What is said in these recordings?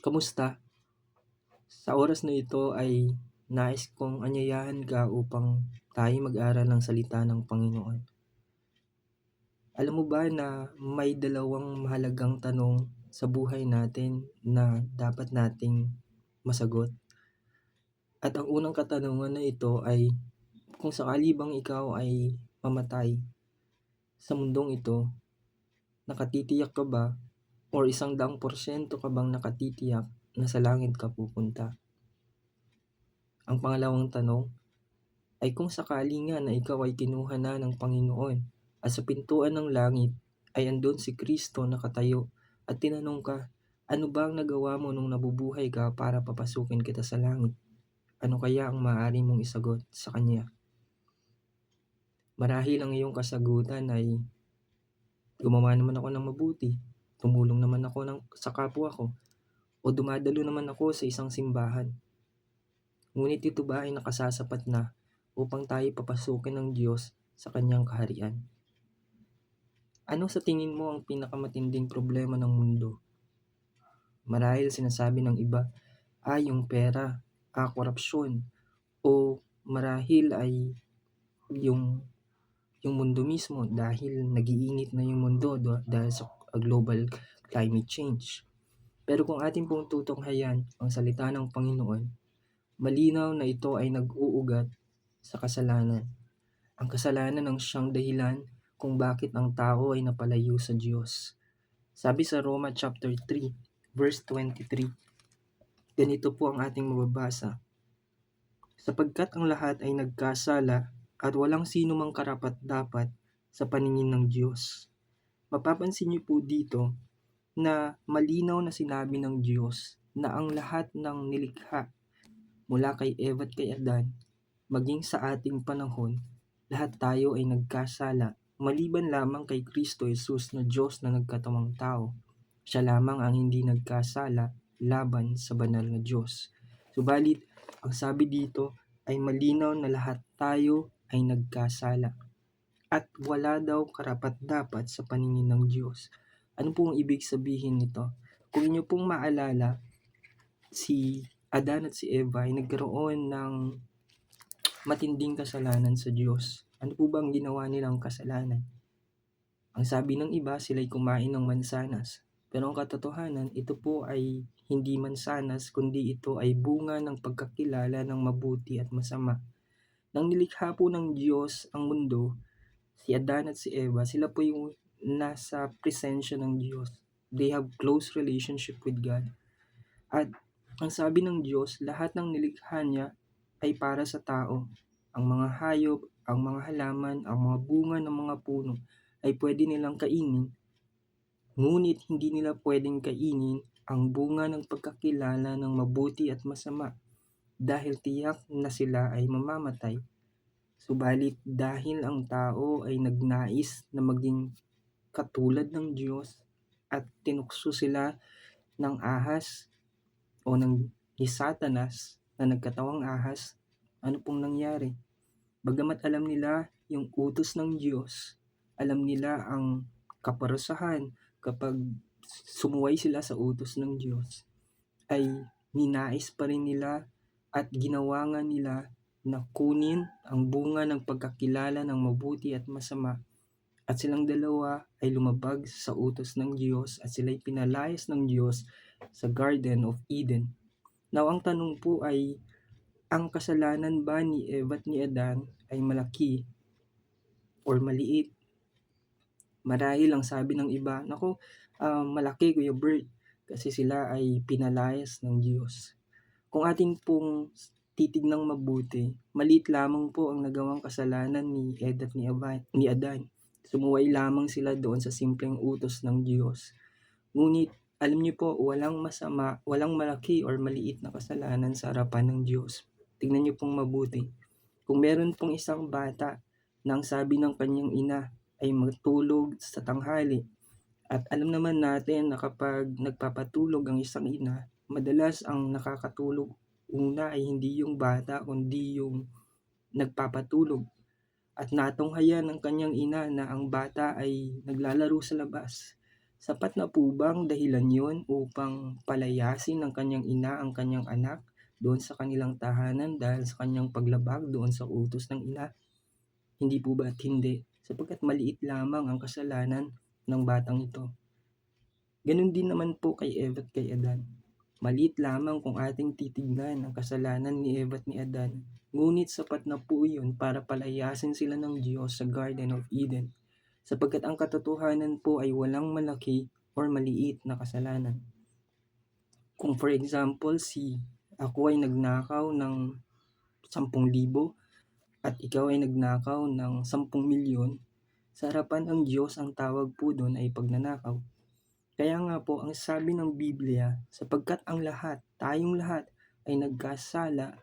Kamusta? Sa oras na ito ay nais kong anyayahan ka upang tayo mag-aral ng salita ng Panginoon. Alam mo ba na may dalawang mahalagang tanong sa buhay natin na dapat nating masagot? At ang unang katanungan na ito ay kung sakali bang ikaw ay mamatay sa mundong ito, nakatitiyak ka ba or 100% ka bang nakatitiyak na sa langit ka pupunta? Ang pangalawang tanong ay kung sakali nga na ikaw ay kinuha na ng Panginoon at sa pintuan ng langit ay andun si Kristo nakatayo at tinanong ka, ano ba ang nagawa mo nung nabubuhay ka para papasukin kita sa langit? Ano kaya ang maaari mong isagot sa Kanya? Marahil ang iyong kasagutan ay gumawa naman ako ng mabuti, tumulong naman ako sa kapwa ko, o dumadalo naman ako sa isang simbahan. Ngunit ito ba ay nakasasapat na upang tayo papasukin ng Diyos sa Kanyang kaharian? Ano sa tingin mo ang pinakamatinding problema ng mundo? Marahil sinasabi ng iba ay yung pera, korupsyon, o marahil ay yung yung mundo mismo dahil nag-iinit na yung mundo dahil sa global climate change. Pero kung ating pong tutunghayan ang salita ng Panginoon, malinaw na ito ay nag-uugat sa kasalanan. Ang kasalanan ang siyang dahilan kung bakit ang tao ay napalayo sa Diyos. Sabi sa Roma chapter 3, verse 23, ganito po ang ating mababasa. Sapagkat ang lahat ay nagkasala at walang sino mang karapat-dapat sa paningin ng Diyos. Mapapansin niyo po dito na malinaw na sinabi ng Diyos na ang lahat ng nilikha mula kay Eva at kay Adan, maging sa ating panahon, lahat tayo ay nagkasala maliban lamang kay Kristo Jesus na Diyos na nagkatawang tao. Siya lamang ang hindi nagkasala laban sa banal na Diyos. Subalit, ang sabi dito ay malinaw na lahat tayo ay nagkasala at wala daw karapat-dapat sa paningin ng Diyos. Ano pong ibig sabihin nito? Kung inyo pong maalala, si Adan at si Eva ay nagkaroon ng matinding kasalanan sa Diyos. Ano po ba ang ginawa nilang kasalanan? Ang sabi ng iba, sila'y kumain ng mansanas. Pero ang katotohanan, ito po ay hindi mansanas, kundi ito ay bunga ng pagkakilala ng mabuti at masama. Nang nilikha po ng Diyos ang mundo, si Adan at si Eva, sila po yung nasa presensya ng Diyos. They have close relationship with God. At ang sabi ng Diyos, lahat ng nilikha niya ay para sa tao. Ang mga hayop, ang mga halaman, ang mga bunga ng mga puno ay pwede nilang kainin, ngunit hindi nila pwedeng kainin ang bunga ng pagkakilala ng mabuti at masama dahil tiyak na sila ay mamamatay. Subalit dahil ang tao ay nagnais na maging katulad ng Diyos at tinukso sila ng ahas o ni Satanas na nagkatawang ahas, ano pong nangyari? Bagamat alam nila yung utos ng Diyos, alam nila ang kaparusahan kapag sumuway sila sa utos ng Diyos, ay ninais pa rin nila at ginawa nga nila na kunin ang bunga ng pagkakilala ng mabuti at masama, at silang dalawa ay lumabag sa utos ng Diyos at sila'y pinalayas ng Diyos sa Garden of Eden. Now, ang tanong po ay, ang kasalanan ba ni Eva at ni Adan ay malaki or maliit? Marahil ang sabi ng iba, nako, malaki Kuya Bert kasi sila ay pinalayas ng Diyos. Kung atin pong titignang mabuti, maliit lamang po ang nagawang kasalanan ni Ed at ni Adan. Sumuway lamang sila doon sa simpleng utos ng Diyos. Ngunit alam niyo po, walang masama, walang malaki or maliit na kasalanan sa harapan ng Diyos. Tingnan niyo pong mabuti. Kung meron pong isang bata nang sabi ng kanyang ina ay matulog sa tanghali, at alam naman natin na kapag nagpapatulog ang isang ina, madalas ang nakakatulog una ay hindi yung bata kundi yung nagpapatulog. At natunghayan ng kanyang ina na ang bata ay naglalaro sa labas. Sapat na po bang dahilan yon upang palayasin ng kanyang ina ang kanyang anak doon sa kanilang tahanan dahil sa kanyang paglabag doon sa utos ng ina? Hindi po ba't hindi? Sapagkat maliit lamang ang kasalanan ng batang ito. Ganun din naman po kay Eva at kay Adan. Maliit lamang kung ating titignan ang kasalanan ni Eva at ni Adan, ngunit sapat na po yun para palayasin sila ng Diyos sa Garden of Eden, sapagkat ang katotohanan po ay walang malaki or maliit na kasalanan. Kung for example, ako ay nagnakaw ng 10,000 at ikaw ay nagnakaw ng 10,000,000, sa harapan ng Diyos ang tawag po doon ay pagnanakaw. Kaya nga po ang sabi ng Biblia, sapagkat ang lahat, tayong lahat ay nagkasala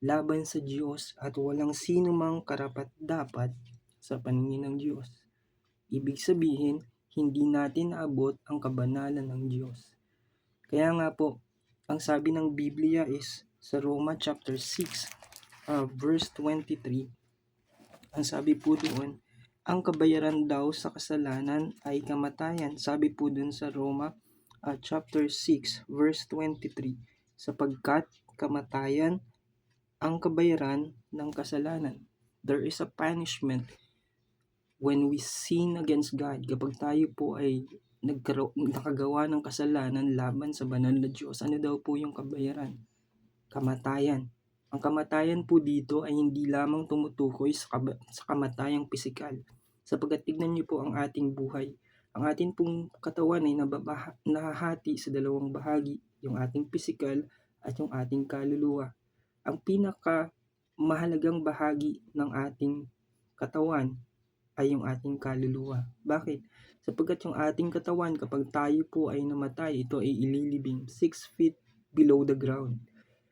laban sa Diyos at walang sino mang karapat-dapat sa paningin ng Diyos. Ibig sabihin, hindi natin naabot ang kabanalan ng Diyos. Kaya nga po, ang sabi ng Biblia is sa Roma chapter 6, verse 23, ang sabi po doon, ang kabayaran daw sa kasalanan ay kamatayan. Sabi po dun sa Roma chapter 6 verse 23, sapagkat kamatayan ang kabayaran ng kasalanan. There is a punishment when we sin against God. Kapag tayo po ay nakagawa ng kasalanan laban sa banal na Diyos, ano daw po yung kabayaran? Kamatayan. Ang kamatayan po dito ay hindi lamang tumutukoy sa kamatayang pisikal, sapagkat tignan niyo po ang ating buhay. Ang ating pong katawan ay nahahati sa dalawang bahagi, yung ating pisikal at yung ating kaluluwa. Ang pinaka mahalagang bahagi ng ating katawan ay yung ating kaluluwa. Bakit? Sapagkat yung ating katawan, kapag tayo po ay namatay, ito ay ililibing 6 feet below the ground.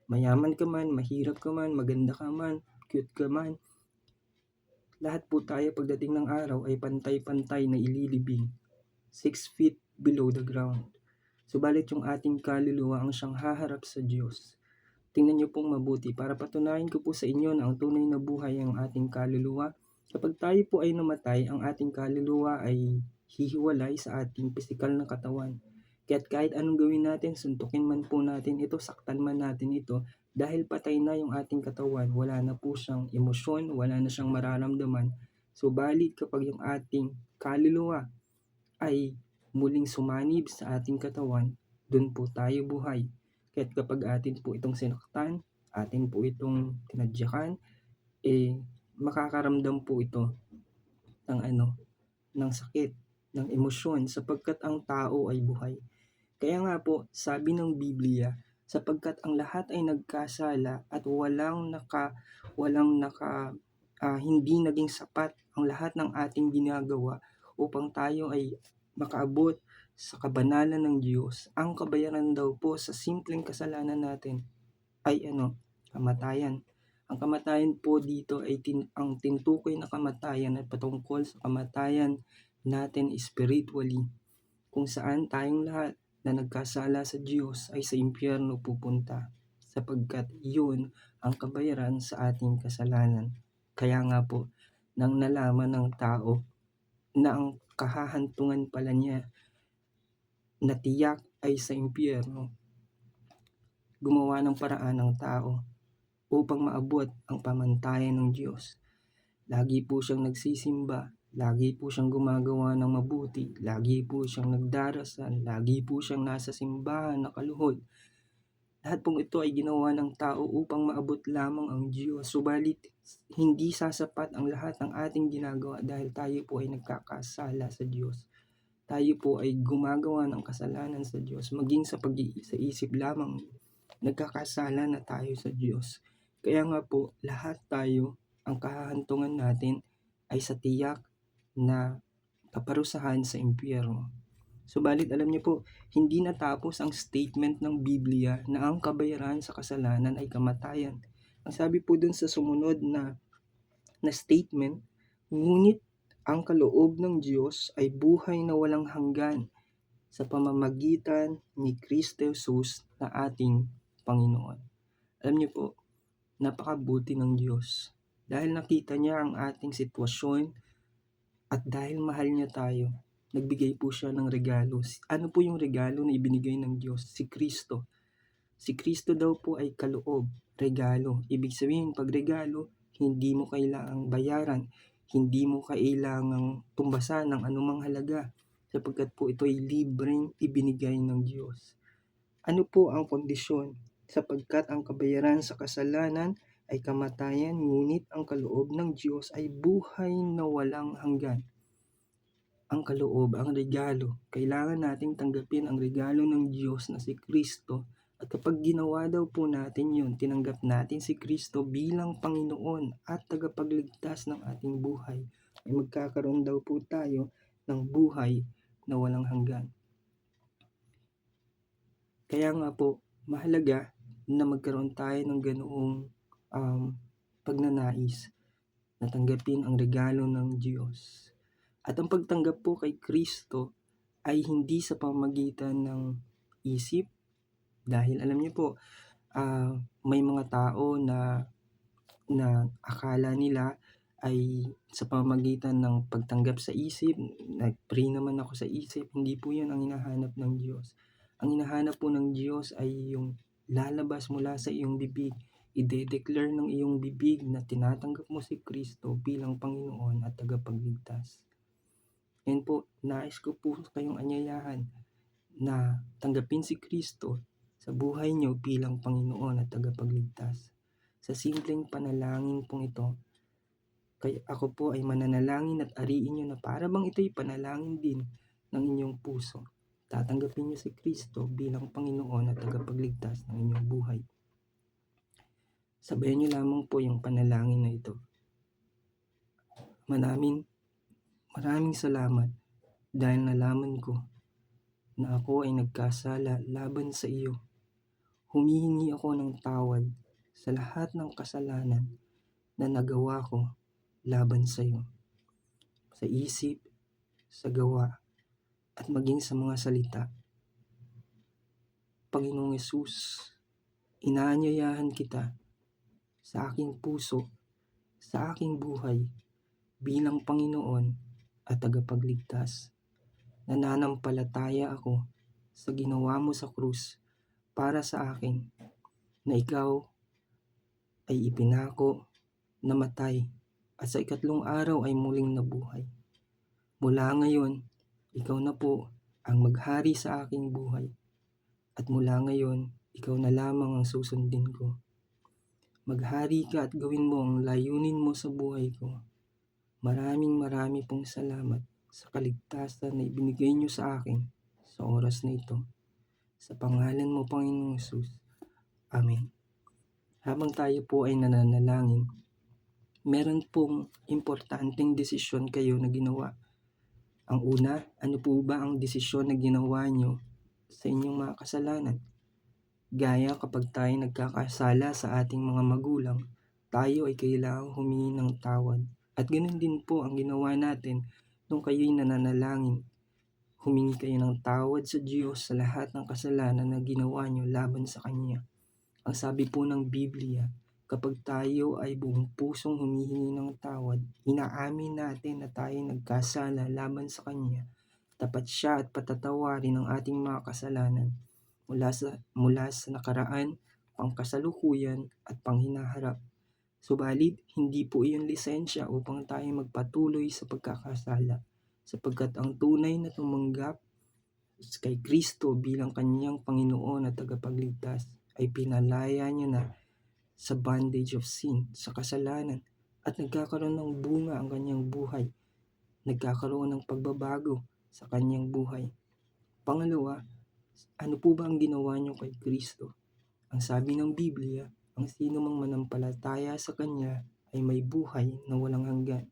Mayaman ka man, mahirap ka man, maganda ka man, cute ka man, lahat po tayo pagdating ng araw ay pantay-pantay na ililibing 6 feet below the ground. Subalit yung ating kaluluwa ang siyang haharap sa Diyos. Tingnan niyo pong mabuti para patunayan ko po sa inyo na ang tunay na buhay ang ating kaluluwa. Kapag tayo po ay namatay, ang ating kaluluwa ay hihiwalay sa ating pisikal na katawan. Kaya't kahit anong gawin natin, suntukin man po natin ito, saktan man natin ito, dahil patay na yung ating katawan, wala na po siyang emosyon, wala na siyang mararamdaman. Subalit kapag yung ating kaluluwa ay muling sumanib sa ating katawan, dun po tayo buhay. Kaya't kapag atin po itong sinaktan, atin po itong tinadyakan, makakaramdam po ito ng ng sakit, ng emosyon, sapagkat ang tao ay buhay. Kaya nga po, sabi ng Biblia, sapagkat ang lahat ay nagkasala at hindi naging sapat ang lahat ng ating ginagawa upang tayo ay makaabot sa kabanalan ng Diyos. Ang kabayaran daw po sa simpleng kasalanan natin ay kamatayan. Ang kamatayan po dito ay ang tinutukoy na kamatayan ay patungkol sa kamatayan natin spiritually, kung saan tayong lahat na nagkasala sa Diyos ay sa impyerno pupunta, sapagkat yun ang kabayaran sa ating kasalanan. Kaya nga po, nang nalaman ng tao na ang kahahantungan pala niya na tiyak ay sa impyerno, gumawa ng paraan ng tao upang maabot ang pamantayan ng Diyos. Lagi po siyang nagsisimba, lagi po siyang gumagawa ng mabuti, lagi po siyang nagdarasal, lagi po siyang nasa simbahan nakaluhod. Lahat pong ito ay ginawa ng tao upang maabot lamang ang Diyos. Subalit, hindi sasapat ang lahat ng ating ginagawa dahil tayo po ay nagkakasala sa Diyos. Tayo po ay gumagawa ng kasalanan sa Diyos, maging sa pag-iisip lamang, nagkakasala na tayo sa Diyos. Kaya nga po, lahat tayo, ang kahahantungan natin ay sa tiyak na kaparusahan sa impyerno. Subalit alam niyo po, hindi natapos ang statement ng Biblia na ang kabayaran sa kasalanan ay kamatayan. Ang sabi po dun sa sumunod na statement, ngunit ang kaloob ng Diyos ay buhay na walang hanggan sa pamamagitan ni Kristo Jesus na ating Panginoon. Alam niyo po, napakabuti ng Diyos. Dahil nakita niya ang ating sitwasyon at dahil mahal niya tayo, nagbigay po siya ng regalo. Ano po yung regalo na ibinigay ng Diyos? Si Kristo. Si Kristo daw po ay kaloob, regalo. Ibig sabihin, pag regalo, hindi mo kailangang bayaran, hindi mo kailangang tumbasan ng anumang halaga, sapagkat po ito ay libreng ibinigay ng Diyos. Ano po ang kondisyon? Sapagkat ang kabayaran sa kasalanan ay kamatayan, ngunit ang kaloob ng Diyos ay buhay na walang hanggan. Ang kaloob, ang regalo, kailangan nating tanggapin ang regalo ng Diyos na si Kristo. At kapag ginawa daw po natin yun, tinanggap natin si Kristo bilang Panginoon at tagapagligtas ng ating buhay, ay magkakaroon daw po tayo ng buhay na walang hanggan. Kaya nga po, mahalaga na magkaroon tayo ng ganoong pagnanais na tanggapin ang regalo ng Diyos. At ang pagtanggap po kay Kristo ay hindi sa pamamagitan ng isip, dahil alam niyo po, may mga tao na akala nila ay sa pamamagitan ng pagtanggap sa isip, nag-pray naman ako sa isip. Hindi po yan ang hinahanap ng Diyos. Ang hinahanap po ng Diyos ay yung lalabas mula sa iyong bibig, ide-declare ng iyong bibig na tinatanggap mo si Kristo bilang Panginoon at tagapagligtas. Yan po, nais ko po kayong anyayahan na tanggapin si Kristo sa buhay niyo bilang Panginoon at tagapagligtas. Sa simpleng panalangin pong ito, kaya ako po ay mananalangin at ariin niyo na para bang ito'y panalangin din ng inyong puso. Tatanggapin niyo si Kristo bilang Panginoon at tagapagligtas ng inyong buhay. Sabayan niyo lamang po yung panalangin na ito. Maraming salamat dahil nalaman ko na ako ay nagkasala laban sa iyo. Humihingi ako ng tawad sa lahat ng kasalanan na nagawa ko laban sa iyo. Sa isip, sa gawa, at maging sa mga salita. Panginoong Hesus, inaanyayahan kita sa aking puso, sa aking buhay bilang Panginoon at tagapagligtas. Nananampalataya ako sa ginawa mo sa krus para sa akin, na ikaw ay ipinako, namatay, at sa ikatlong araw ay muling nabuhay. Mula ngayon, ikaw na po ang maghari sa aking buhay. At mula ngayon, ikaw na lamang ang susundin ko. Maghari ka at gawin mo ang layunin mo sa buhay ko. Maraming pong salamat sa kaligtasan na ibinigay niyo sa akin sa oras na ito. Sa pangalan mo, Panginoong Hesus. Amen. Habang tayo po ay nananalangin, meron pong importanteng desisyon kayo na ginawa. Ang una, ano po ba ang desisyon na ginawa nyo sa inyong mga kasalanan? Gaya kapag tayo nagkakasala sa ating mga magulang, tayo ay kailangang humingi ng tawad. At ganoon din po ang ginawa natin nung kayo'y nananalangin. Humingi kayo ng tawad sa Diyos sa lahat ng kasalanan na ginawa nyo laban sa Kanya. Ang sabi po ng Biblia, kapag tayo ay buong pusong humihingi ng tawad, inaamin natin na tayo nagkasala laban sa Kanya. Tapat siya at patatawarin ang ating mga kasalanan mula sa nakaraan, pangkasalukuyan at panghinaharap. Subalit, hindi po iyon lisensya upang tayo magpatuloy sa pagkakasala, sapagkat ang tunay na tumanggap kay Kristo bilang kanyang Panginoon at tagapagligtas ay pinalaya niya na sa bondage of sin, sa kasalanan, at nagkakaroon ng bunga ang kanyang buhay. Nagkakaroon ng pagbabago sa kanyang buhay. Pangalawa, ano po ba ang ginawa niyo kay Kristo? Ang sabi ng Biblia, ang sino mang manampalataya sa Kanya ay may buhay na walang hanggan.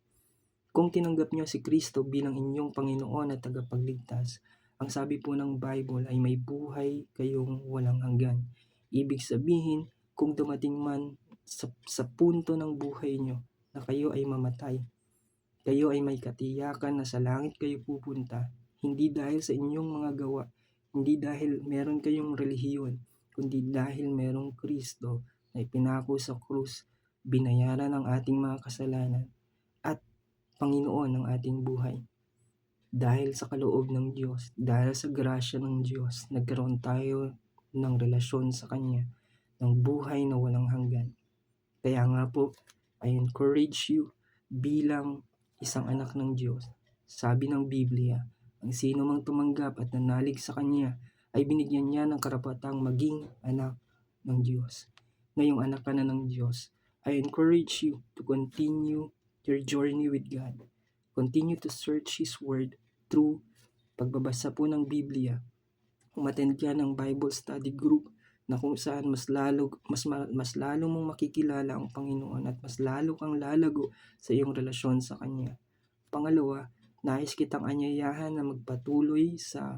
Kung tinanggap niyo si Kristo bilang inyong Panginoon at tagapagligtas, ang sabi po ng Bible ay may buhay kayong walang hanggan. Ibig sabihin, kung dumating man sa punto ng buhay niyo na kayo ay mamatay, kayo ay may katiyakan na sa langit kayo pupunta, hindi dahil sa inyong mga gawa, hindi dahil meron kayong relihiyon, kundi dahil merong Kristo na ipinako sa krus, binayaran ang ating mga kasalanan, at Panginoon ng ating buhay. Dahil sa kaloob ng Diyos, dahil sa grasya ng Diyos, nagkaroon tayo ng relasyon sa Kanya, ng buhay na walang hanggan. Kaya nga po, I encourage you bilang isang anak ng Diyos. Sabi ng Biblia, ang sino mang tumanggap at nanalig sa Kanya ay binigyan niya ng karapatang maging anak ng Diyos. Ngayong anak ka na ng Diyos, I encourage you to continue your journey with God. Continue to search His Word through pagbabasa po ng Biblia. Umattend ka ng Bible study group na kung saan mas lalo mong makikilala ang Panginoon at mas lalo kang lalago sa iyong relasyon sa Kanya. Pangalawa, nais kitang anyayahan na magpatuloy sa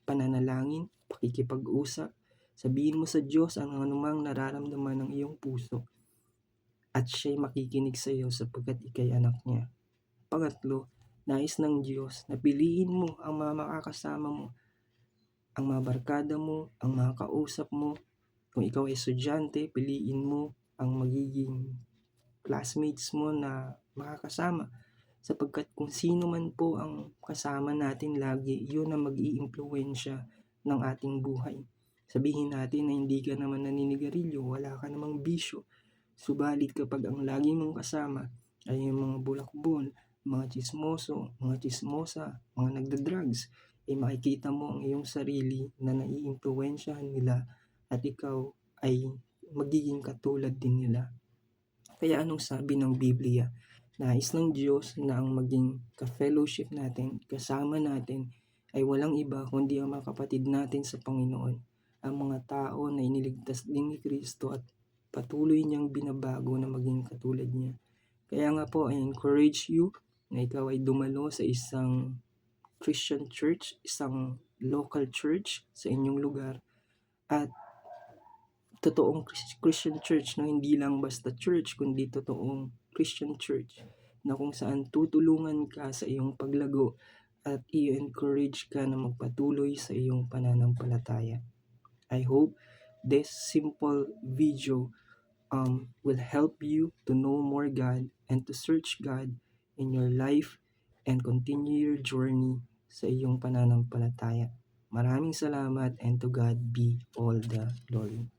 pananalangin, pakikipag-usap. Sabihin mo sa Diyos ang anumang nararamdaman ng iyong puso at siya'y makikinig sa iyo sapagkat ikay anak niya. Pangatlo, nais ng Diyos na piliin mo ang mga makakasama mo, ang mga barkada mo, ang mga kausap mo. Kung ikaw ay estudyante, piliin mo ang magiging classmates mo na makakasama. Sapagkat kung sino man po ang kasama natin lagi, yun ang mag-iimpluwensya ng ating buhay. Sabihin natin na hindi ka naman naninigarilyo, wala ka namang bisyo. Subalit kapag ang lagi mong kasama ay yung mga bulakbol, mga chismoso, mga chismosa, mga nagda-drugs, makikita mo ang iyong sarili na naiimpluwensyahan nila at ikaw ay magiging katulad din nila. Kaya anong sabi ng Biblia? Nais ng Diyos na ang maging ka-fellowship natin, kasama natin, ay walang iba kundi ang mga kapatid natin sa Panginoon. Ang mga tao na iniligtas din ni Kristo at patuloy niyang binabago na maging katulad niya. Kaya nga po, I encourage you na ikaw ay dumalo sa isang Christian church, isang local church sa inyong lugar, at totoong Christian church na hindi lang basta church kundi totoong Christian church na kung saan tutulungan ka sa iyong paglago at i-encourage ka na magpatuloy sa iyong pananampalataya. I hope this simple video will help you to know more God and to search God in your life and continue your journey sa iyong pananampalataya. Maraming salamat and to God be all the glory.